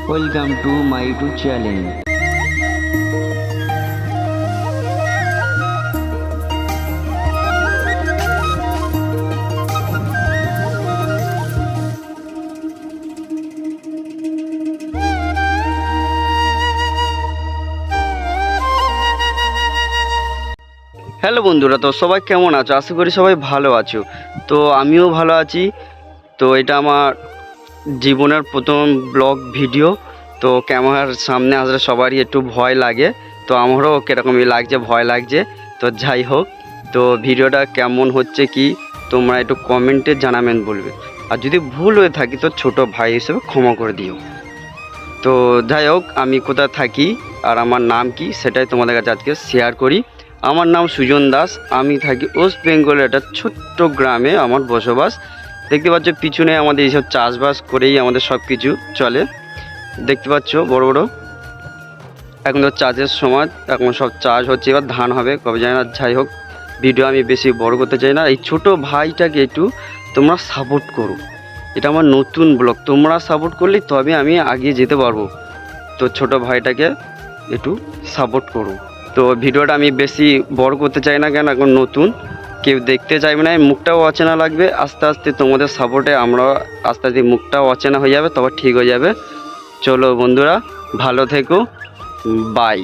Welcome to my YouTube channel. Hello বন্ধুরা, তো সবাই কেমন আছো? আশা করি সবাই ভালো আছো। তো আমিও ভালো আছি। তো এটা আমার জীবনের প্রথম ব্লগ ভিডিও। তো ক্যামেরার সামনে আসলে সবারই একটু ভয় লাগে, তো আমারও কীরকমই লাগছে, ভয় লাগছে। তো যাই হোক, তো ভিডিওটা কেমন হচ্ছে কি তোমরা একটু কমেন্টে জানাবেন বলবে। আর যদি ভুল হয়ে থাকি তো ছোট ভাই হিসেবে ক্ষমা করে দিও। তো যাই হোক, আমি কোথায় থাকি আর আমার নাম কি সেটাই তোমাদের কাছে আজকে শেয়ার করি। আমার নাম সুজন দাস, আমি থাকি ওয়েস্ট বেঙ্গলের একটা ছোট্ট গ্রামে আমার বসবাস। দেখতে পাচ্ছ পিছনে আমাদের এইসব চাষবাস করেই আমাদের সব কিছু চলে। দেখতে পাচ্ছ বড় বড়, এখন তো চাষের সময়, এখন সব চাষ হচ্ছে, এবার ধান হবে কবে জানি না। যাই হোক, ভিডিও আমি বেশি বড় করতে চাই না। এই ছোট ভাইটাকে একটু তোমরা সাপোর্ট করো। এটা আমার নতুন ব্লগ, তোমরা সাপোর্ট করলে তবে আমি এগিয়ে যেতে পারবো। তো ছোট ভাইটাকে একটু সাপোর্ট করো। তো ভিডিওটা আমি বেশি বড় করতে চাই না, কেন এখন নতুন, কেউ দেখতে চাইবে না, মুখটাও অচেনা লাগবে। আস্তে আস্তে তোমাদের সাপোর্টে আমরা আস্তে আস্তে মুখটাও অচেনা হয়ে যাবে, তবে ঠিক হয়ে যাবে। চলো বন্ধুরা, ভালো থেকো, বাই।